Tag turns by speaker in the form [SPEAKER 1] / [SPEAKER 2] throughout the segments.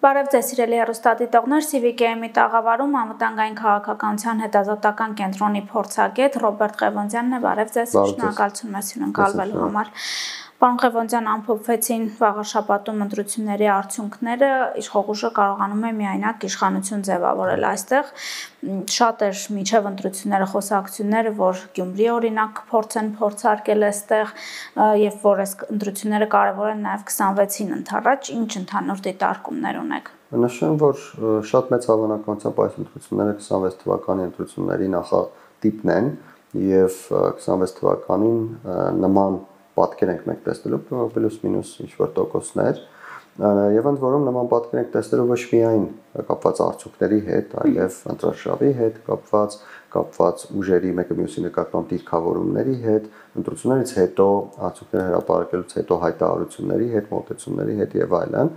[SPEAKER 1] Բարև ձեզ սիրելի հեռուստադիտողներ, CVK-ի տաղավարում անվտանգային քաղաքականության հետազոտական կենտրոնի փորձագետ Ռոբերտ Ղևոնդյանն է, բարև ձեզ, շնորհակալություն մեզ հյուրընկալվելու համար։ Պարոն Ղևոնդյան, ամփոփվեցին վաղ շաբաթում ընտրությունների արդյունքները, իշխող ուժը կարողանում է միայնակ իշխանություն ձևավորել այստեղ։ Շատ էր մինչև ընտրությունները խոսակցությունները, որ Գյումրի օրինակ փորձեն փորձարկել այստեղ եւ որ այս ընտրությունները կարեւոր են նաեւ 26-ին ընդառաջ, ինչ ընդհանուր դիտարկումներ ունեք։
[SPEAKER 2] Նշեմ, որ շատ մեծ հավանականությամբ այս ընտրությունները 26 թվականի ընտրությունների նախատիպն են եւ 26 թվականին նման պատկեր ենք մենք տեսնելու պլյուս մինուս ինչ-որ տոկոսներ եւ ընդ որում նման պատկեր ենք տեսնելու ոչ միայն կապված արդյունքների հետ, այլև ընտրաշավի հետ կապված ուժերի մեկը մյուսի նկատմամբ դիրքավորումների հետ, ընտրություններից հետո արդյունքները հրապարակելուց հետո հայտարարությունների հետ, մոտեցումների հետ եւ այլն։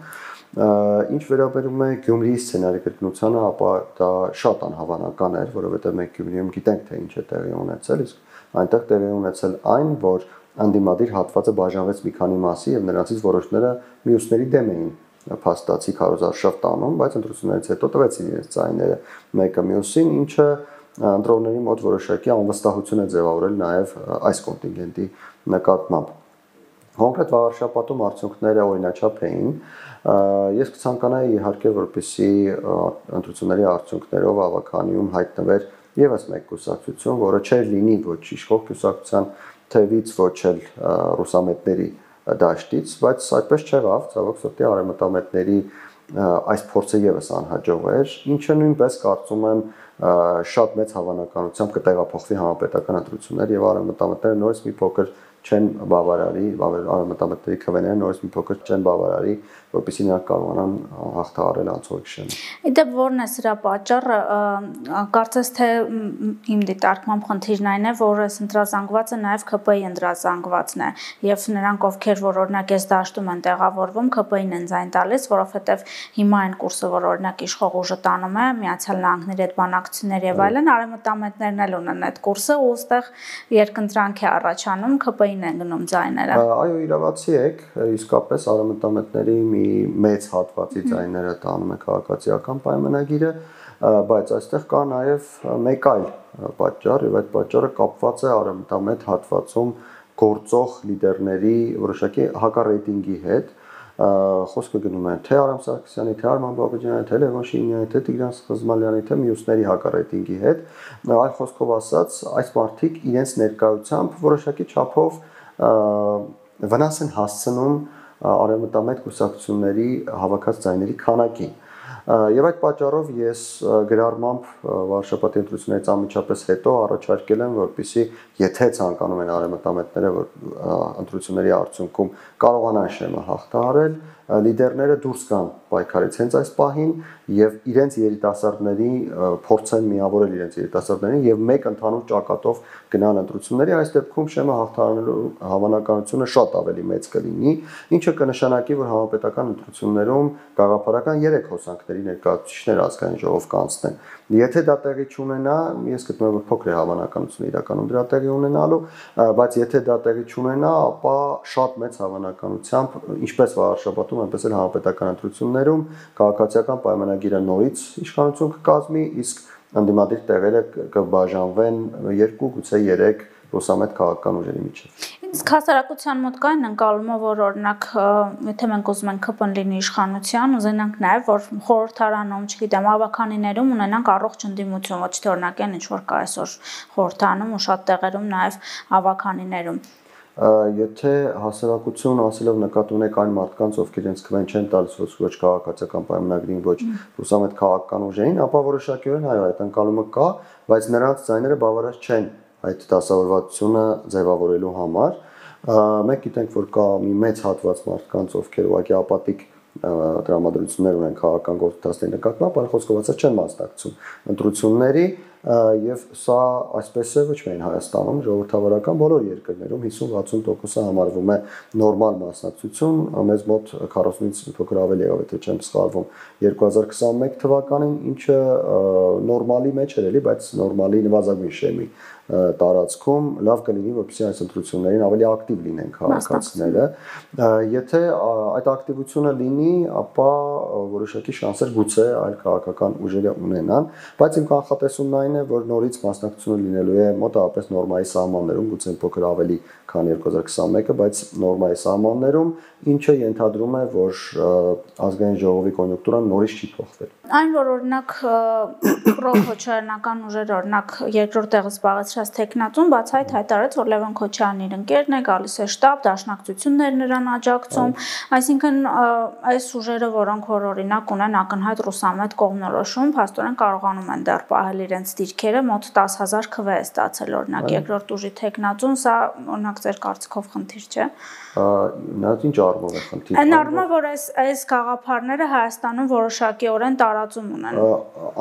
[SPEAKER 2] Ինչ վերաբերում է Գյումրիի սցենարի կրկնությանը, ապա դա շատ անհավանական էր, որովհետեւ մենք Գյումրիում գիտենք թե ինչ է տեղի ունեցել, իսկ այնտեղ տեղի ունեցել այն, որ անդիմադիր հատվածը բաժանվեց մի քանի մասի եւ նրանցից որոշները մյուսների դեմ էին փաստացի քարոզարշավ տանում, բայց ընտրություններից հետո տվեցին իրենց ձայները մեկը մյուսին, ինչը ընտրողների մոտ որոշակի անվստահություն է ձևավորել նաեւ այս կոնտինգենտի նկատմամբ։ Կոնկրետ վարշապատում արդյունքները օրինաչափ էին։ Ես կցանկանայի իհարկե, որպեսզի ընտրությունների արդյունքներով ավականիում հայտնվեր եւս մեկ կուսակցություն, որը չէր լինի ոչ իշխող կուսակցության թևից, ոչ էլ ռուսամետների դաշտից, բայց այդպես չեղավ, ցավոք սրտի արևմտամետների այս փորձը եւս անհաջող էր, ինչը նույնպես կարծում եմ շատ մեծ հավանականությամբ կտեղափոխվի համապետական ընտրություններ եւ արևմտամետները նորից մի փոքր չեն բավարարի, արևմտամետների քվեները նորից մի փոքր չեն բավարարի, որպեսզի նրանք կարողանան հաղթահարել անցողջությունը։
[SPEAKER 1] Իդեպ որն է սրա պատճառը, կարծես թե իմ դիտարկմամբ խնդիրն այն է, որ այս ընտրազանգվածը նաև ՔՊ-ի ընտրազանգվածն է, եւ նրանք ովքեր որ օրինակ այս դաշտում են տեղավորվում, ՔՊ-ին են ձայն տալիս, որովհետեւ հիմա այն կուրսը, որ օրինակ իշխող ուժը տանում է, Միացյալ Նահանգների հետ բանակցություններ եւ այլն, արևմտամետներն էլ ունեն այդ կուրսը, ու այստեղ երկընտրանք է առաջանում, ՔՊ-ին են գնում ձայները։
[SPEAKER 2] Այո, իրավացի եք, իսկապես արևմտամետների մի մեծ հատվածի ձայները տանում է քաղաքացիական պայմանագիրը, բայց այստեղ կա նաև մեկ այլ պատճառ, եւ այդ պատճառը կապված է արևմտամետ հատվածում գործող լիդերների որոշակի հակառեյտինգի հետ։ Խոսքը գնում է թե Արամ Սարգսյանի, թե Արման Բաբաջյանի, թե Լևոն Շինյանի, թե Տիգրան Խզմալյանի, թե մյուսների հակառեյտինգի հետ։ Այլ խոսքով ասած, այս մարդիկ իրենց ներկայությամբ որոշակի չափով վնաս են հասցնում արևմտամետ կուսակցությունների հավաքած ձայների քանակին։ Եվ այդ պատճառով ես գրառմամբ վարշապատի ընտրություններից անմիջապես հետո առաջարկել եմ, որպեսզի եթե ցանկանում են արևմտամետները, որ ընտրությունների արդյունքում կարողանան շեմը հաղթահարել, լիդերները դուրս գան պայքարից հենց այս պահին եւ իրենց երիտասարդների փորձեն միավորել իրենց երիտասարդներին եւ մեկ ընդհանուր ճակատով գնան ընտրությունների, այս դեպքում շեմը հաղթահարելու հավանականությունը շատ ավելի մեծ կլինի, ինչը կնշանակի, որ համապետական ընտրություններում գաղափարական 3 հոսանքների ներկայացուցիչներ ազգային ժողով կանցնեն։ Եթե դա տեղի չունենա, ես գտնում եմ, որ փոքր է հավանականությունը իրականում դրա տեղի ունենալու, բայց եթե դա տեղի չունենա, ապա շատ մեծ հավանականությամբ, ինչպես վարշապատում, այնպես էլ համապետական ընտրություններում քաղաքացիական պայմանագիրը նորից իշխանություն կկազմի, իսկ անդիմադիր տեղերը կբաժանվեն 2, գուցե 3 ռուսամետ քաղաքական ուժերի միջև։
[SPEAKER 1] Իսկ հասարակության մոտ կա այն ընկալումը, որ օրինակ, եթե մենք ուզում ենք ԿՊ-ն լինի իշխանության, ուզենանք նաև, որ խորհրդարանում, չգիտեմ, ավականիներում ունենանք առողջ ընդդիմություն, ոչ թե օրինակ այն ինչ որ կա այսօր խորհրդարանում ու շատ տեղերում նաև ավականիներում։
[SPEAKER 2] Եթե հասարակություն ասելով նկատի ունեք այն մարդկանց, ովքեր իրենց քվեն չեն տալիս ոչ քաղաքացիական պայմանագրին, ոչ ռուսամետ քաղաքական ուժերին, ապա որոշակիորեն այո, այդ ընկալումը կա, բայց նրանց ձայները բավարար չեն այդ դասավորվածությունը ձևավորելու համար։ Մենք գիտենք, որ կա մի մեծ հատված մարդկանց, ովքեր ուղղակի ապատիկ տրամադրություններ ունեն քաղաքական գործընթացների նկատմամբ, այլ խոսքով ասած չեն մասնակցում ընտրությունների եւ սա այսպես է ոչ միայն Հայաստանում, ժողովրդավարական բոլոր երկրներում 50-60%-ը համարվում է նորմալ մասնակցություն, մեզ մոտ 40-ից փոքր ավելի եղավ, եթե չեմ սխալվում, 2021 թվականին, ինչը նորմալի մեջ էր էլի, բայց նորմալի նվազագույն շեմի տարածքում լավ կլինի, որպեսզի այս ընտրություններին ավելի ակտիվ լինեն քաղաքացիները։ Եթե այդ ակտիվությունը լինի, ապա որոշակի շանսեր գուցե այլ քաղաքական ուժերը ունենան, բայց իմ կանխատեսումն այն է, որ նորից մասնակցությունը լինելու է մոտավորապես նորմայի սահմաններում, գուցե փոքր ավելի քան 2021-ը, բայց նորմայի սահմաններում, ինչը ենթադրում է, որ ազգային ժողովի կոնյունկտուրան նորից չի փոխվել։
[SPEAKER 1] Այն որ օրինակ պրոքոչարանական ուժերը օրինակ երկրորդ տեղը զբաղեցրած տեխնատուն բացահայտ հայտարարեց, որ Լևոն Քոչարյանն իր ընկերն է, գալիս է շտաբ, դաշնակցություններ նրան աջակցում, այսինքն այս ուժերը, որոնք որ օրինակ ունեն ակնհայտ ռուսամետ կողմնորոշում, փաստորեն կարողանում են դեռ պահել իրենց դիրքերը, մոտ 10,000 քվ է ստացել օրինակ երկրորդ ուժի տեխնատուն, սա օրինակ ձեր կարծիքով խնդիր չէ։
[SPEAKER 2] Նա ինչ առումով է խնդիր։
[SPEAKER 1] Այն առումով, որ այս գաղափարները Հայաստանում որոշակիորեն տարածում ունեն։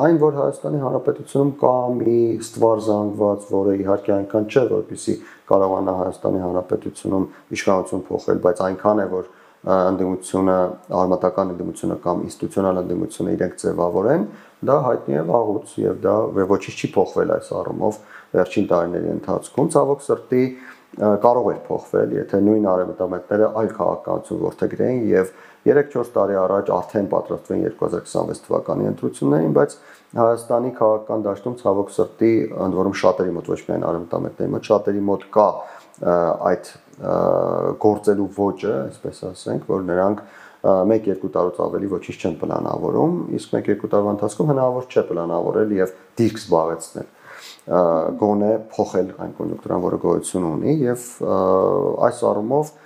[SPEAKER 2] Այն, որ Հայաստանի Հանրապետությունում կա մի ստվար զանգված, որը իհարկե այնքան չէ, որպեսզի կարողանա Հայաստանի Հանրապետությունում իշխանություն փոխել, բայց այնքան է, որ ընդդիմությունը, արմատական ընդդիմությունը կամ ինստիտուցիոնալ ընդդիմությունը իրենք ձևավորեն, դա հայտնի է վաղուց եւ դա ոչինչ չի փոխվել այս առումով վերջին տարիների ընթացքում։ Ցավոք սրտի կարող էր փոխվել, եթե նույն արևմտամետները այլ քաղաքականություն որդեգրեին եւ 3-4 տարի առաջ արդեն պատրաստվեն 2026 թվականի ընտրություններին, բայց Հայաստանի քաղաքական դաշտում ցավոք սրտի ընդ որում շատերի մոտ, ոչ միայն արևմտամետների մոտ, շատերի մոտ կա այդ գործելու ոճը, այսպես ասենք, որ նրանք 1-2 տարուց ավելի ոչինչ չեն պլանավորում, իսկ 1-2 տարվա ընթացքում հնարավոր չէ պլանավորել եւ դիրք զբաղեցնել, գոնե փոխել այն կոնյունկտուրան, որը գոյություն ունի եւ այս առումով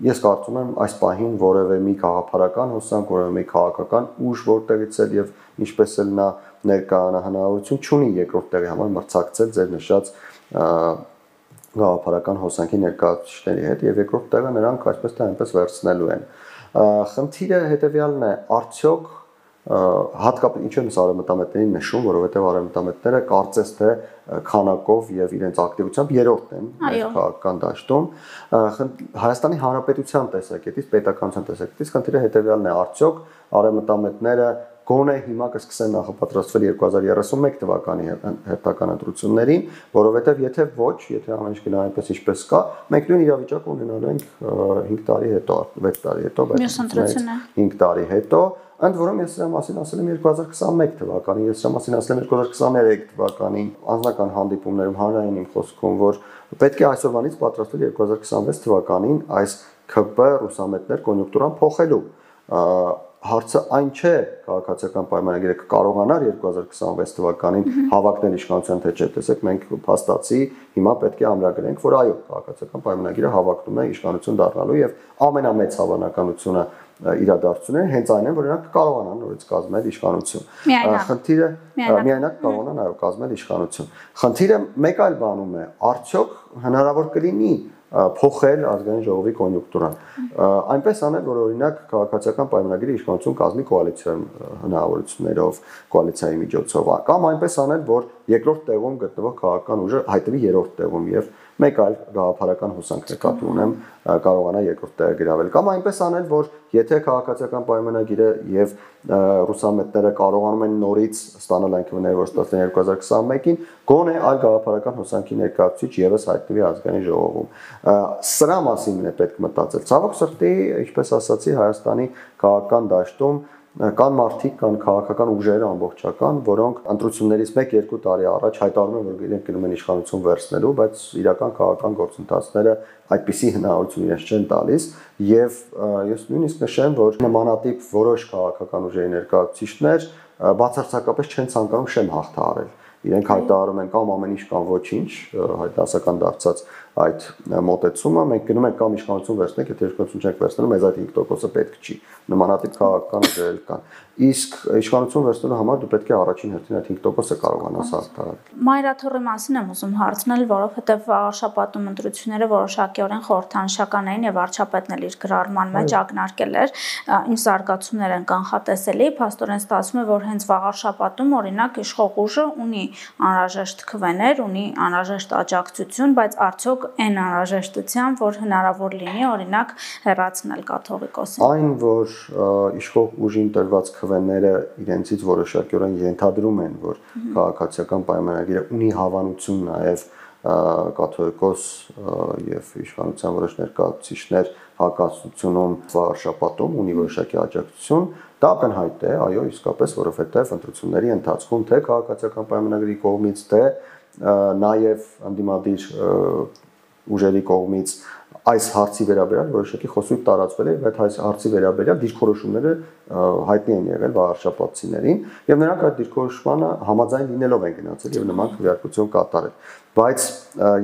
[SPEAKER 2] ես կարծում եմ այս պահին որևէ մի գաղափարական հոսանք, որևէ մի քաղաքական ուժ որտեղից էլ եւ ինչպես էլ նա ներկայանա հնարավորություն չունի երկրորդ տեղի համար մրցակցել ձեր նշած գաղափարական հոսանքի ներկայացուցիչների հետ եւ երկրորդ տեղը նրանք այսպես թե այնպես վերցնելու են։ Խնդիրը հետեւյալն է, արդյոք հատկապես ինչու եմ արևմտամետներին նշում, որովհետեւ արևմտամետները կարծես թե քանակով եւ իրենց ակտիվությամբ երրորդն են քաղաքական դաշտում։ Հայաստանի Հանրապետության տեսակետից, պետականության տեսակետից խնդիրը հետեւյալն է, արդյոք արևմտամետները գոնե հիմա կսկսեն նախապատրաստվել 2031 թվականի հերթական ընտրություններին, որովհետև եթե ոչ, եթե ամեն ինչ գնա այնպես ինչպես կա, մենք նույն իրավիճակը ունենալու ենք 5 տարի հետո, 6 տարի հետո, բայց 5 տարի հետո, ընդ որում ես սրա մասին ասել եմ 2021 թվականին, ես սրա մասին ասել եմ 2023 թվականին, անձնական հանդիպումներում հանրային իմ խոսքում, որ պետք է այսօրվանից պատրաստվել 2026 թվականին այս ՔՊ ռուսամետներ կոնյունկտուրան փոխելու։ Հարցը այն չէ, քաղաքացիական պայմանագիրը կկարողանար 2026 թվականին հավակնել իշխանության թե չէ, տեսեք, մենք փաստացի հիմա պետք է ամրագրենք, որ այո, քաղաքացիական պայմանագիրը հավակնում է իշխանություն դառնալու եւ ամենամեծ հավանականությունը իրադարձությունները հենց այն են, որ նրանք կարողանան նորից կազմել իշխանություն։ Խնդիրը միայնակ կարողանան այո կազմել իշխանություն։ Խնդիրը մեկ այլ բանում է, արդյոք հնարավոր կլինի փոխել ազգային ժողովի կոնյունկտուրան։ Այնպես անել, որ օրինակ քաղաքացիական պայմանագիրը իշխանություն կազմի կոալիցիոն հնարավորություններով, կոալիցիայի միջոցով, կամ այնպես անել, որ երկրորդ տեղում գտնվող քաղաքական ուժը հայտնվի երրորդ տեղում եւ մեկ այլ գաղափարական հոսանք նկատի ունեմ կարողանա երկրորդ տեղը գրավել, կամ այնպես անել, որ եթե քաղաքացիական պայմանագիրը եւ ռուսամետները կարողանում են նորից ստանալ այն քվեները, որ ստացան 2021-ին, գոնե այլ գաղափարական հոսանքի ներկայացուցիչ եւս հայտնվի ազգային ժողովում։ Սրա մասին է պետք մտածել։ Ցավոք սրտի, ինչպես ասացի, Հայաստանի քաղաքական դաշտում կան մարդիկ, կան քաղաքական ուժեր ամբողջական, որոնք ընտրություններից 1-2 տարի առաջ հայտարարում են, որ իրենք գնում են իշխանություն վերցնելու, բայց իրական քաղաքական գործընթացները այդպիսի հնարավորություն իրենց չեն տալիս, եւ ես նույնիսկ նշեմ, որ նմանատիպ որոշ քաղաքական ուժերի ներկայացուցիչներ բացարձակապես չեն ցանկանում շեմ հաղթահարել։ Իրենք հայտարարում են կամ ամեն ինչ կամ ոչինչ, դասական դարձած այդ մոտեցումը, մենք գնում ենք կամ իշխանություն վերցնենք, եթե իշխանություն չենք վերցնելու, մեզ այդ 5%-ը պետք չի։ Նմանատիպ քաղաքական ուժեր կան։ Իսկ իշխանություն վերցնելու համար դու պետք է առաջին հերթին այդ 5%-ը կարողանաս հաղթահարել։
[SPEAKER 1] Մայրաթորի մասին եմ ուզում հարցնել, որովհետև վաղաշաբաթում ընտրությունները որոշակիորեն խորհրդանշական էին եւ վարչապետն էլ իր գրառման մեջ ակնարկել էր, ինչ զարգացումներ են կանխատեսելի, փաստորեն ստացվում է, որ հենց վաղաշաբաթում օրինակ իշխող ուժը ունի անհրաժեշտ քվեներ, ունի անհրաժեշտ աջակցություն, բայց արդյոք այն անհրաժեշտությամբ, որ հնարավոր լինի օրինակ հեռացնել կաթողիկոսին։
[SPEAKER 2] Այն, որ իշխող ուժին տրված քվեները իրենցից որոշակիորեն ենթադրում են, որ քաղաքացիական պայմանագիրը ունի հավանություն նաև կաթողիկոս եւ իշխանության որոշ ներկայացուցիչներ հակասությունում վարշապատում ունի որոշակի աջակցություն, դա ակնհայտ է, այո, իսկապես, որովհետեւ ընտրությունների ընթացքում թե քաղաքացիական պայմանագրի կողմից, թե նաև ընդդիմադիր ուժերի կողմից այս հարցի վերաբերյալ որոշակի խոսույթ տարածվել է եւ այդ հարցի վերաբերյալ դիրքորոշումները հայտնի են եղել վարշապատցիներին եւ նրանք այդ դիրքորոշմանը համաձայն լինելով են գնացել եւ նման քվեարկություն կատարել, բայց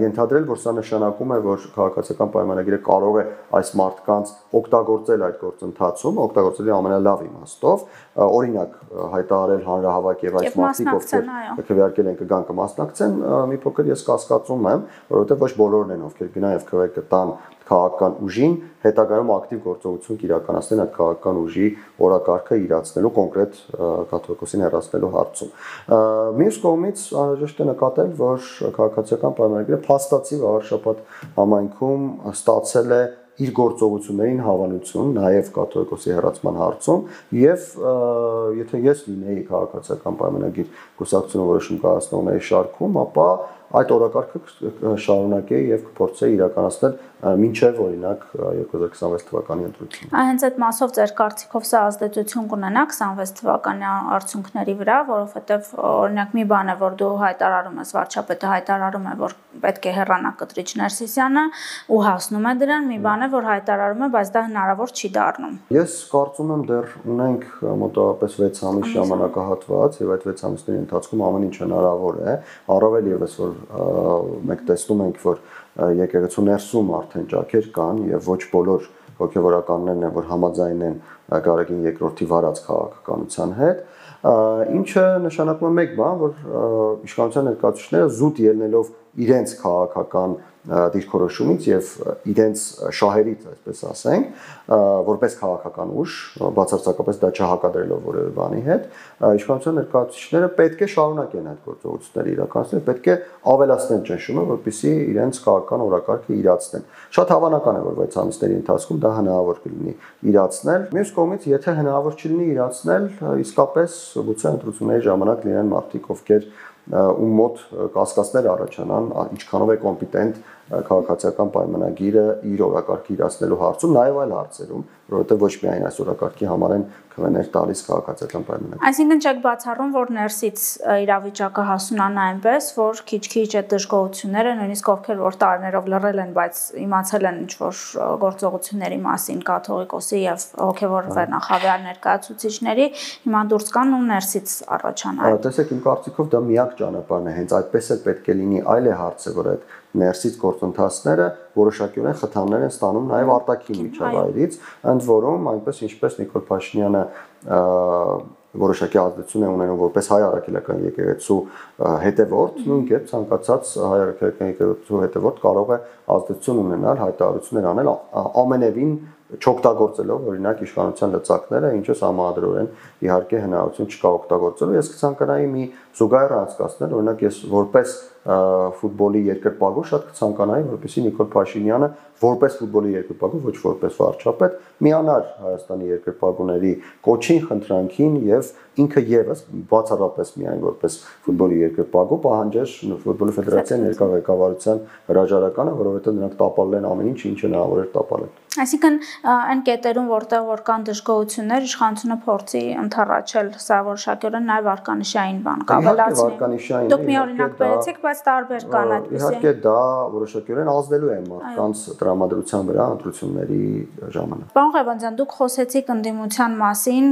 [SPEAKER 2] ենթադրել, որ սա նշանակում է, որ քաղաքացիական պայմանագիրը կարող է այս մարդկանց օգտագործել այդ գործընթացում, օգտագործելի ամենալավ իմաստով, օրինակ հայտարարել հանրահավաք եւ այս մարդիկ, ովքեր քվեարկել են կգան կմասնակցեն, մի փոքր ես կասկածում եմ, որովհետեւ ոչ բոլորն են, ովքեր գնան եւ քվե կտան քաղաքական ուժին, հետագայում ակտիվ գործողություն կիրականացնեն այդ քաղաքական ուժի օրակարգը իրացնելու կոնկրետ կաթողիկոսին հեռացնելու հարցում։ Մյուս կողմից անհրաժեշտ է նկատել, որ քաղաքացիական պայմանագիրը փաստացի վարշապատ համայնքում ստացել է իր գործողություններին հավանություն նաև կաթողիկոսի հեռացման հարցում եւ եթե ես լինեի քաղաքացիական պայմանագիր կուսակցությունը որոշում կայացնողների շարքում, ապա այդ օրակարգը շարունակեի եւ կփորձեի իրականացնել մինչեւ օրինակ 2026 թվականի ընտրությունը։
[SPEAKER 1] Հենց այդ մասով ձեր կարծիքով սա ազդեցություն կունենա 26 թվականի արդյունքների վրա, որովհետեւ օրինակ մի բան է, որ դու հայտարարում ես, վարչապետը հայտարարում է, որ պետք է հեռանա Կտրիչ Ներսիսյանը ու հասնում է դրան, մի բան է, որ հայտարարում է, բայց դա հնարավոր չի դառնում։
[SPEAKER 2] Ես կարծում եմ դեռ ունենք մոտավորապես 6 ամիս ժամանակահատված եւ այդ 6 ամիսների ընթացքում ամեն ինչ հնարավոր է, առավել եւս որ մենք տեսնում ենք, որ եկեղեցու ներսում արդեն ճակեր կան եւ ոչ բոլոր հոգեվորականներն են, որ համաձայն են Գարեգին II-ի վարած քաղաքականության հետ, ինչը նշանակում է մեկ բան, որ իշխանության ներկայացուցիչները զուտ ելնելով իրենց քաղաքական դիրքորոշումից եւ իրենց շահերից, այսպես ասենք, որպես քաղաքական ուժ, բացարձակապես դա չհակադրելով որևէ բանի հետ, իշխանության ներկայացուցիչները պետք է շարունակեն այդ գործողությունները իրականացնել, պետք է ավելացնեն ճնշումը, որպեսզի իրենց քաղաքական օրակարգը իրացնեն։ Շատ հավանական է, որ 6 ամիսների ընթացքում դա հնարավոր կլինի իրացնել։ Մյուս կողմից, եթե հնարավոր չլինի իրացնել, իսկապես գուցե ընտրությունների ժամանակ լինեն մարդիկ, ովքեր ում մոտ կասկածներ առաջանան, ինչքանով է կոմպետենտ քաղաքացիական պայմանագիրը իր օրակարգը իրացնելու հարցում, նաև այլ հարցերում, որովհետև ոչ միայն այս օրակարգի համար են քվեներ տալիս քաղաքացիական պայմանագիր։
[SPEAKER 1] Այսինքն չեք բացառում, որ ներսից իրավիճակը հասունանա այնպես, որ քիչ-քիչ այդ դժգոհությունները, նույնիսկ ովքեր որ տարիներով լռել են, բայց իմացել են ինչ-որ գործողությունների մասին կաթողիկոսի եւ հոգեվոր վերնախավյալ ներկայացուցիչների, հիմա դուրս կան ու ներսից առաջանան։
[SPEAKER 2] Տեսեք, իմ կարծիքով դա միակ ճանապարհն է, հենց այդպես էլ պետք է լինի, այլ է հարցը, որ այդ ներսից գործընթացները որոշակիորեն խթաններ են ստանում նաև արտաքին միջավայրից, ընդ որում այնպես ինչպես Նիկոլ Փաշինյանը որոշակի ազդեցություն է ունենում որպես հայ առաքելական եկեղեցու հետևորդ, նույն կերպ ցանկացած հայ առաքելական եկեղեցու հետևորդ կարող է ազդեցություն ունենալ, հայտարարություններ անել ամենևին չօգտագործելով օրինակ իշխանության լծակները, ինչը համադրորեն իհարկե հնարավորություն չկա օգտագործելու։ Ես կցանկանայի մի զուգահեռ անցկացնել, օրինակ ես որպես ֆուտբոլի երկրպագու շատ կցանկանայի, որպեսզի Նիկոլ Փաշինյանը որպես ֆուտբոլի երկրպագու, ոչ որպես վարչապետ, միանար Հայաստանի երկրպագուների կոչին, խնդրանքին եւ ինքը եւս բացառապես միայն որպես ֆուտբոլի երկրպագու պահանջեր ֆուտբոլի ֆեդերացիայի ներկա ղեկավարության հրաժարականը, որովհետեւ նրանք տապալել են ամեն ինչ, ինչը հնարավոր էր տապալել։
[SPEAKER 1] Այսինքն այն կետերում, որտեղ որ կան դժգոհություններ, իշխանությունը փորձի ընթառաջել սա որոշակիորեն նաև արկանիշային բան կավելացնի։ Դուք մի օրինակ բերեցիք, բայց տարբեր կան այդպիսի։
[SPEAKER 2] Իհարկե դա որոշակիորեն ազդելու է մարդկանց տրամադրության վրա ընտրությունների ժամանակ։
[SPEAKER 1] Պարոն Ղևոնդյան, դուք խոսեցիք ընդդիմության մասին,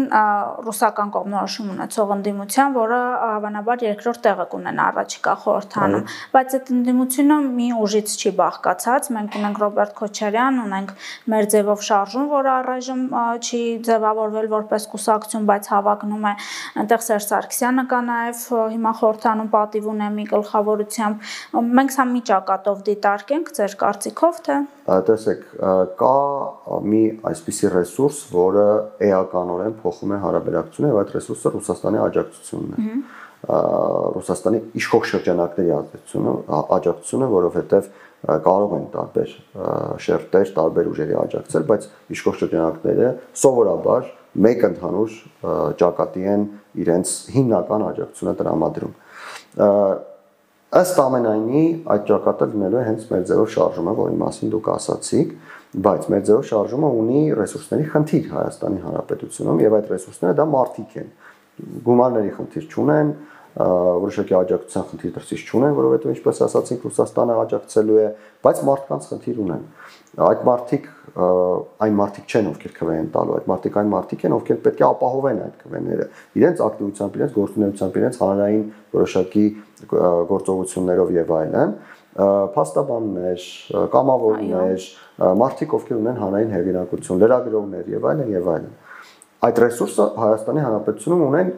[SPEAKER 1] ռուսական կողմնորոշում ունեցող ընդդիմության, որը հավանաբար երկրորդ տեղը կունենա առաջիկա խորհրդանում, բայց այդ ընդդիմությունը մի ուժից չի բաղկացած։ Մենք ունենք Ռոբերտ Քոչարյան, ունենք մեր ձևով շարժում, որը առայժմ չի ձևավորվել որպես կուսակցություն, բայց հավակնում է, այնտեղ Սերժ Սարգսյանը կա նաև հիմա խորհրդանում պատիվ ունի մի գլխավորությամբ։ Մենք սա մի ճակատով դիտարկենք ձեր կարծիքով, թե
[SPEAKER 2] տեսեք, կա մի այսպիսի ռեսուրս, որը էականորեն փոխում է հարաբերակցությունը եւ այդ ռեսուրսը Ռուսաստանի աջակցությունն է։ Ռուսաստանի իշխող շրջանակների աջակցությունը, որովհետեւ կարող են տարբեր շերտեր, տարբեր ուժերի աջակցել, բայց իշխող շրջանակները սովորաբար մեկ ընդհանուր ճակատի են իրենց հիմնական աջակցությունը տրամադրում։ Ըստ ամենայնի այդ ճակատը լինելու է հենց մեր ձևով շարժումը, որի մասին դուք ասացիք, բայց մեր ձևով շարժումը ունի ռեսուրսների խնդիր Հայաստանի Հանրապետությունում եւ այդ ռեսուրսները դա մարդիկ են։ Գումարների խնդիր չունեն, որոշակի աջակցության խնդիր դրսից չունեն, որովհետեւ ինչպես ասացինք Ռուսաստանը աջակցելու է, բայց մարդկանց խնդիր ունեն։ Այդ մարդիկ այն մարդիկ չեն, ովքեր քվե են տալու, այդ մարդիկ այն մարդիկ են, ովքեր պետք է ապահովեն այդ քվեները իրենց ակտիվությամբ, իրենց գործունեությամբ, իրենց հանրային որոշակի գործողություններով եւ այլն, փաստաբաններ, կամավորներ, մարդիկ, ովքեր ունեն հանրային հեղինակություն, լրագրողներ եւ այլն եւ այլն։ Այդ ռեսուրսը Հայաստանի Հանրապետությունում ունեն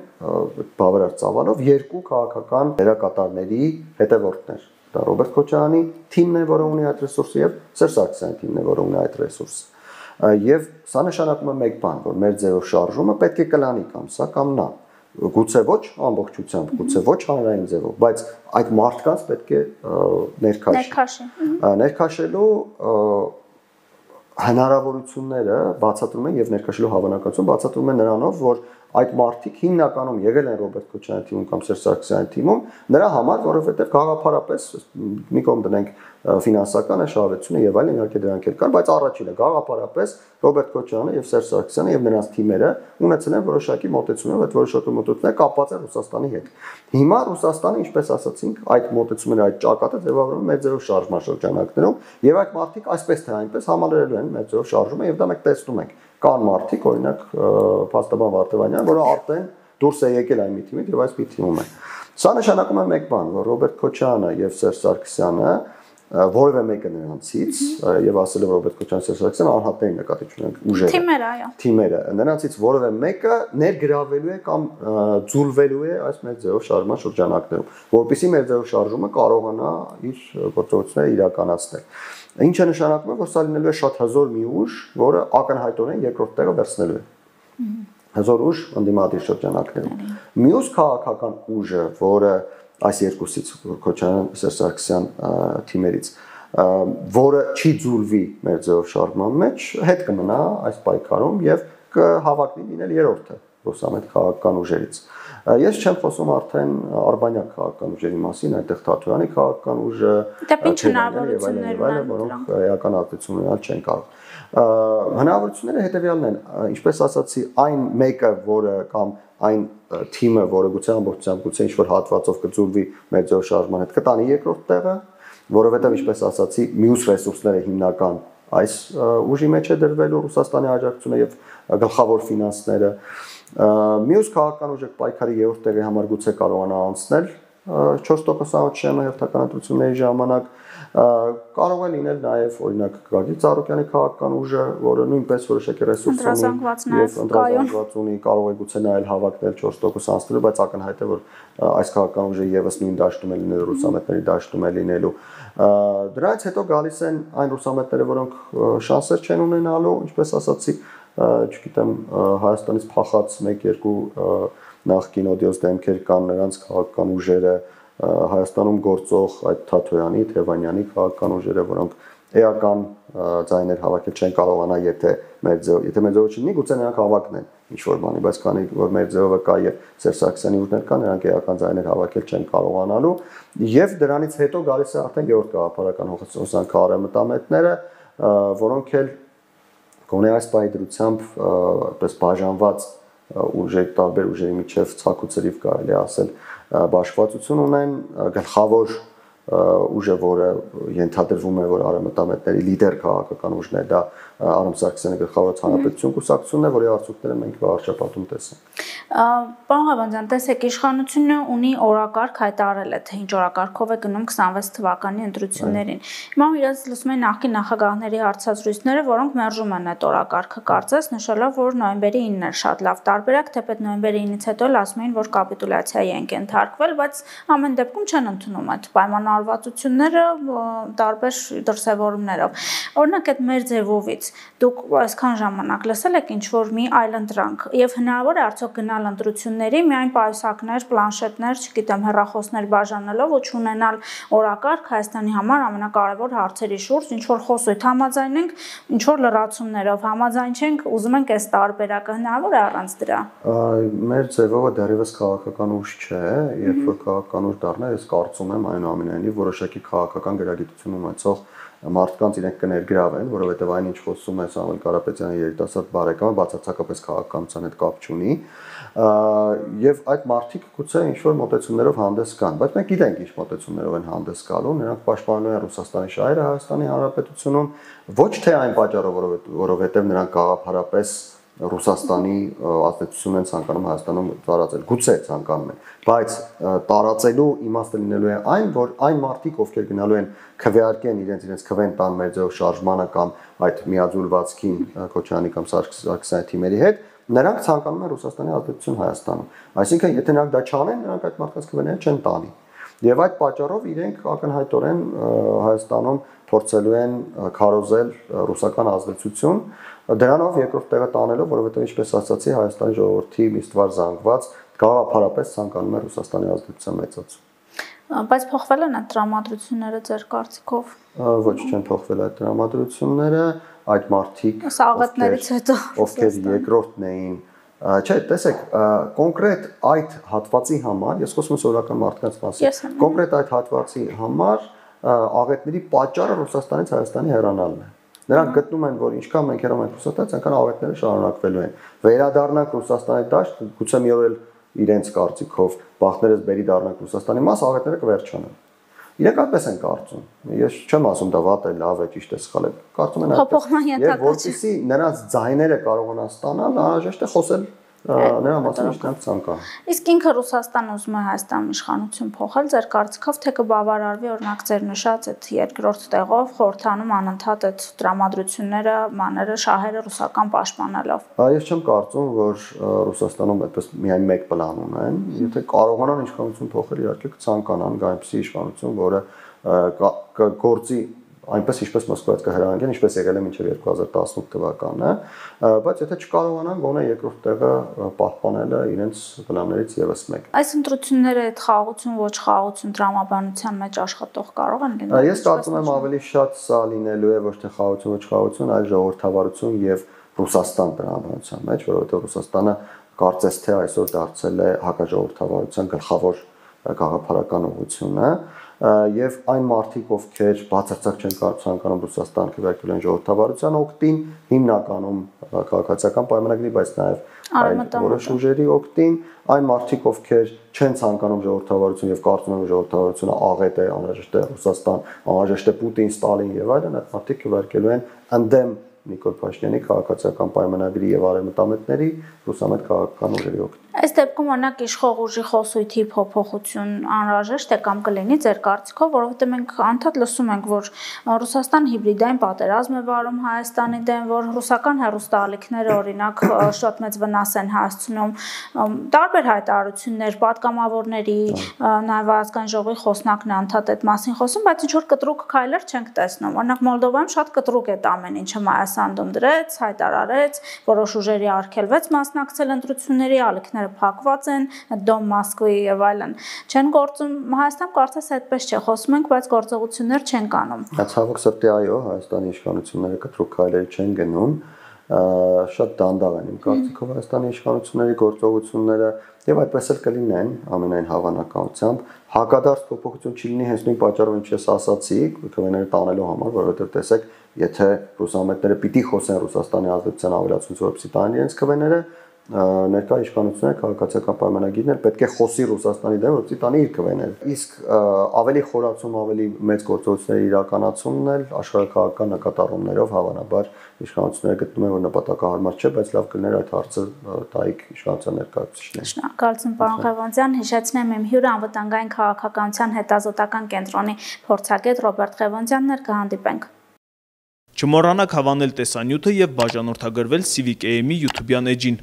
[SPEAKER 2] բավարար ծավալով երկու քաղաքական դերակատարների հետևորդներ։ Դա Ռոբերտ Քոչարյանի թիմն է, որը ունի այդ ռեսուրսը, եւ Սերժ Սարգսյանի թիմն է, որը ունի այդ ռեսուրսը։ Եվ սա նշանակում է մեկ բան, որ մեր ձևով շարժումը պետք է կլանի կամ սա կամ նա։ Գուցե ոչ ամբողջությամբ, գուցե ոչ հանրային ձևով, բայց այդ մարդկանց պետք է ներքաշելու հնարավորությունները բացատրում են եւ ներկայացնելու հավանականություն բացատրում են նրանով, որ այդ մարդիկ հիմնականում եղել են Ռոբերտ Քոչարյանի թիմում կամ Սերժ Սարգսյանի թիմում, նրա համար, որովհետեւ գաղափարապես մի կողմ դնենք ֆինանսական շահավետությունը եւ այլն իհարկե դրանք էլ կան, բայց առաջինը գաղափարապես Ռոբերտ Քոչարյանը եւ Սերժ Սարգսյանը եւ նրանց թիմերը ունեցել են որոշակի մոտեցումներ, այդ որոշակի մոտեցումները կապված են Ռուսաստանի հետ։ Հիմա Ռուսաստանը, ինչպես ասացինք, այդ մոտեցումները, այդ ճակատը ձևավորվում է մեր ձևով շարժման շրջանակներում եւ այդ մարդիկ այսպես թե այնպես համալրելու են մեր ձևով շարժումը եւ դա մենք տեսնում ենք։ Կան մարդիկ, օրինակ փաստաբան Վարդևանյան, որը արդեն դուրս է եկել այն մի թիմից եւ այս մի թիմում է։ Սա նշանակում է մեկ բան, որ Ռոբերտ Քոչարյանը եւ Սերժ Սարգսյանը որևէ մեկը նրանցից եւ ասել է Ռոբերտ Քոչարյանը Սերժ Սարգսյանը անհատների նկատի ունենք ուժերը։
[SPEAKER 1] Թիմերը, այո։
[SPEAKER 2] Թիմերը, նրանցից որևէ մեկը ներգրավելու է կամ ձուլվելու է այս մեր ձևով շարժման շրջանակներում, որովհետեւ մեր ձևով շարժումը կարողանա իր գործողությունները իրականացնել։ Ինչը նշանակում է, որ սա լինելու է շատ հզոր մի ուժ, որը ակնհայտորեն երկրորդ տեղը վերցնելու է։ Հզոր ուժ ընդդիմադիր շրջանակներում։ Մյուս քաղաքական ուժը, որը այս երկուսից Քոչարյան Սերժ Սարգսյան թիմերից, որը չի ձուլվի մեր ձևով շարժման մեջ, հետ կմնա այս պայքարում եւ կհավաքվի լինել երրորդը ռուսամետ քաղաքական ուժերից։ Ես չեմ խոսում արդեն արբանյակ քաղաքական ուժերի մասին, այդտեղ Թաթոյանի քաղաքական ուժը, որոնք էական արտադրություն ունենալ չեն կարող։ Հնարավորությունները հետեւյալն են, ինչպես ասացի, այն մեկը, որը կամ այն թիմը, որը գուցե ամբողջությամբ գուցե ինչ-որ հատվածով կձուլվի մեր ձև շարժման հետ, կտանի երկրորդ տեղը, որովհետև ինչպես ասացի, մյուս ռեսուրսները հիմնական այս ուժի մեջ է դրվելու Ռուսաստանի աջակցությունը եւ գլխավոր ֆինանսները։ Մյուս քաղաքական ուժը պայքարի երրորդ տեղի համար գուցե կարողանա անցնել 4% շեմը հերթական ընտրությունների ժամանակ, կարող է լինել նաև օրինակ Գագիկ Ծառուկյանի քաղաքական ուժը, որը նույնպես որոշակի ռեսուրս ունի եւ ընդրազանգված ունի, կարող է գուցե նայել հավաքնել 4% անցնելու, բայց ակնհայտ է, որ այս քաղաքական ուժը եւս նույն դաշտում է լինելու, ռուսամետների դաշտում է լինելու։ Դրանից հետո գալիս են այն ռուսամետները, որոնք շանսեր չեն ունենալու, ինչպես ասացի, չգիտեմ, Հայաստանից փախած 1-2 նախկին օդիոս դեմքեր կան, նրանց քաղաքական ուժերը, Հայաստանում գործող այդ Թաթոյանի, Թևանյանի քաղաքական ուժերը, որոնք էական ձայներ հավաքել չեն կարողանա, եթե մեր ձևը չլինի, գուցե նրանք հավաքնեն ինչ-որ բանի, բայց քանի որ մեր ձևը կա եւ Սերժ Սարգսյանի ուժներ կան, նրանք էական ձայներ հավաքել չեն կարողանալու, եւ դրանից հետո գալիս է արդեն երրորդ գաղափարական հողացության արևմտամետները, որոնք էլ գոնե այս պայդրությամբ այդպես բաժանված ուժեր, տարբեր ուժերի միջև ցակուցերիվ կարելի ասել բաշխվածություն ունեն, գլխավոր ուժը, որը ենթադրվում է, որ արևմտամետների լիդեր քաղաքական ուժն է, դա Արամ Սարգսյանի գլխավոր հանրապետություն կուսակցությունն է, որի արդյունքները մենք վարչապատում տեսանք։
[SPEAKER 1] Պարոն Ղևոնդյան, տեսեք, իշխանությունը ունի օրակարգ հայտարարել է, թե ինչ օրակարգով է գնում 26 թվականի ընտրություններին։ Հիմա իրաց լսում են նախկին նախագահների հարցազրույցները, որոնք մերժում են այդ օրակարգը, կարծես նշելով, որ նոյեմբերի 9-ն է շատ լավ տարբերակ, թեպետ նոյեմբերի 9-ից հետո ասում էին, որ կապիտուլյացիայի են կենթարկվել, բայց ամեն դեպքում չեն ընդունում այդ պայմանավորվածությունը արարվածությունները տարբեր դրսևորումներով։ Օրինակ այդ մեր ձևովից դուք այսքան ժամանակ լսել եք ինչ-որ մի այլընտրանք եւ հնարավոր է արդյոք գնալ ընտրությունների միայն պայուսակներ, պլանշետներ, չգիտեմ, հեռախոսներ բաժանելով ու չունենալ օրակարգ Հայաստանի համար ամենակարևոր հարցերի շուրջ, ինչ-որ խոսույթ համաձայնենք, ինչ-որ լրացումներով համաձայնենք, ուզում ենք այս տարբերակը հնարավոր է առանց դրա։
[SPEAKER 2] Մեր ձևովը դեռևս քաղաքական ուժ չէ, երբ որ քաղաքական ուժ դառնա, ես կարծում եմ այնուամենայնիվ որոշակի քաղաքական գրագիտություն ունեցող մարդկանց իրենք կներգրավեն, որովհետև այն ինչ խոսում է Սամվել Կարապետյանի երիտասարդ բարեկամը բացարձակապես քաղաքականության հետ կապ չունի, եւ այդ մարդիկ գուցե ինչ-որ մոտեցումներով հանդես գան, բայց մենք գիտենք ինչ մոտեցումներով են հանդես գալու, նրանք պաշտպանում են Ռուսաստանի շահերը Հայաստանի Հանրապետությունում, ոչ թե այն պատճառով, որովհետև նրանք գաղափարապես Ռուսաստանի ազդեցությունն են ցանկանում Հայաստանում տարածել, գուցե ցանկանում են, բայց տարածելու իմաստը լինելու է այն, որ այն մարդիկ, ովքեր գնալու են քվեարկեն իրենց քվեն տան մեր ձեւ շարժմանը կամ այդ միաձուլվածքին Քոչարյանի կամ Սարգսյանի թիմերի հետ, նրանք ցանկանում են Ռուսաստանի ազդեցություն Հայաստանում։ Այսինքն, եթե նրանք դա չանեն, նրանք այդ մարդկանց քվեները չեն տանի։ Եվ այդ պատճառով իրենք ակնհայտորեն Հայաստանում փորձելու են քարոզել ռուսական ազդեցություն, դրանով երկրորդ տեղը տանելով, որովհետև ինչպես ասացի, Հայաստանի ժողովրդի միստվար զանգված գաղափարապես ցանկանում է Ռուսաստանի ազդեցության մեծացում։
[SPEAKER 1] Բայց փոխվել են այդ տրամադրությունները ձեր կարծիքով։
[SPEAKER 2] Ոչ, չեն փոխվել այդ տրամադրությունները, այդ մարդիկ,
[SPEAKER 1] ովքեր
[SPEAKER 2] երկրորդն էին, չէ, տեսեք, կոնկրետ այդ հատվածի համար, ես խոսում եմ սովորական մարդկանց մասին, կոնկրետ այդ հատվածի համար աղետների պատճառը Ռուսաստանից Հայաստանի հեռանալն է։ Նրանք գտնում են, որ ինչքան մենք հեռանում ենք Ռուսաստանից, այնքան աղետները շարունակվելու են։ Վերադառնանք Ռուսաստանի դաշտ, գուցե մի օր էլ իրենց կարծիքով բախներս բերի դառնանք Ռուսաստանի մաս, աղետները կվերջանան։ Իրենք այդպես են կարծում։ Ես չեմ ասում դա վատ է, լավ է, ճիշտ է, սխալ է։ Կարծում են այդպես։ Եվ որպեսզի նրանց ձայները կարողանան ստանալ, անհրաժեշտ է խոսել նրա մասին ինչ ցանկանում։
[SPEAKER 1] Իսկ ինքը Ռուսաստանը ուզում է Հայաստանում իշխանություն փոխել, ձեր կարծիքով թե կբավարարվի օրինակ ձեր նշած այդ երկրորդ տեղով խորհրդանում անընդհատ այդ տրամադրությունները, մաները, շահերը ռուսական պաշտպանելով։
[SPEAKER 2] Ես չեմ կարծում, որ Ռուսաստանում այդպես միայն մեկ պլան ունեն, եթե կարողանան իշխանություն փոխել, իհարկե կցանկանան գա այնպիսի իշխանություն, որը կգործի այնպես ինչպես Մոսկվայից կհրահանգեն, ինչպես եղել է մինչև 2018 թվականը, բայց եթե չկարողանան գոնե երկրորդ տեղը պահպանելը իրենց պլաններից եւս մեկ։
[SPEAKER 1] Այս ընտրությունները այդ խաղաղություն ոչ խաղաղություն տրամաբանության մեջ աշխատող կարող են լինել։
[SPEAKER 2] Ես կարծում եմ ավելի շատ սա լինելու է ոչ թե խաղաղություն ոչ խաղաղություն, այլ ժողովրդավարություն եւ Ռուսաստան տրամաբանության մեջ, որովհետեւ Ռուսաստանը կարծես թե այսօր դարձել է հակաժողովրդավարության գլխավոր գաղափարական ուղղությունը եւ այն մարդիկ, ովքեր բացարձակ չեն ցանկանում Ռուսաստան քվեարկել են ժողովրդավարության օգտին, հիմնականում քաղաքացիական պայմանագրի, բայց նաեւ որոշ ուժերի օգտին, այն մարդիկ, ովքեր չեն ցանկանում ժողովրդավարություն եւ կարծում են ժողովրդավարությունը աղետ է, անհրաժեշտ է Ռուսաստան, անհրաժեշտ է Պուտին, Ստալին եւ այլն, այդ մարդիկ քվեարկելու են ընդդեմ Նիկոլ Փաշինյանի քաղաքացիական պայմանագրի եւ արևմտամետների ռուսամետ քաղաքական ուժերի օգտին։
[SPEAKER 1] Այս դեպքում օրինակ իշխող ուժի խոսույթի փոփոխություն անհրաժեշտ է կամ կլինի ձեր կարծիքով, որովհետեւ մենք անդադ լսում ենք, որ Ռուսաստան հիբրիդային պատերազմ է վարում Հայաստանի դեմ, որ ռուսական հեռուստաալիքները օրինակ շատ մեծ վնաս են հասցնում, տարբեր հայտարարություններ, պատգամավորների, նաեւ ազգային ժողովի խոսնակն է անդադ այդ մասին խոսում, բայց ինչ որ կտրուկ քայլեր չենք տեսնում։ Օրինակ Մոլդովայում շատ կտրուկ է ամեն ինչը Հայաստանում դրեց, հայտարարեց, որոշ ուժերի արգելվեց մասնակցել ընտրությունների, ալիքները փակված են, Դոմ Մոսկվայի եւ այլն։ Չեն գործում Հայաստան կարծես այդպես չէ, խոսում ենք, բայց գործողություններ չեն կանում։
[SPEAKER 2] Ցավոք սրտի այո, Հայաստանի իշխանությունները կտրուկ քայլեր չեն գնում, շատ դանդաղ են իմ կարծիքով Հայաստանի իշխանությունների գործողությունները եւ այդպես էլ կլինեն ամենայն հավանականությամբ։ Հակադարձ փոփոխություն չի լինի հենց նույն պատճառով, ինչ ես ասացի, քվեները տանելու համար, որովհետեւ տեսեք, եթե ռուսամետները պիտի խոսեն Ռուսաստանի ազդեցության ավելացումից, որպեսզի տան իրենց քվեները, ներկա իշխանությունները քաղաքացիական պայմանագիրն էլ պետք է խոսի Ռուսաստանի դեմ, որպեսզի տանի իր քվեները։ Իսկ ավելի խորացում, ավելի մեծ գործողությունների իրականացումն էլ աշխարհակաղակական նկատառումներով հավանաբար իշխանությունները գտնում են, որ նպատակահարմար չէ, բայց լավ կլիներ այդ հարցը տայիք իշխանության ներկայացուցիչներին։
[SPEAKER 1] Շնորհակալություն, պարոն Ղևոնդյան, հիշեցնեմ իմ հյուրը անվտանգային քաղաքականության հետազոտական կենտրոնի փորձագետ Ռոբերտ Ղևոնդյանն էր, կհանդիպենք։
[SPEAKER 3] Չմոռանաք հավանել տեսանյութը եւ բաժանորդագրվել Civic AM-ի YouTube-յան էջին։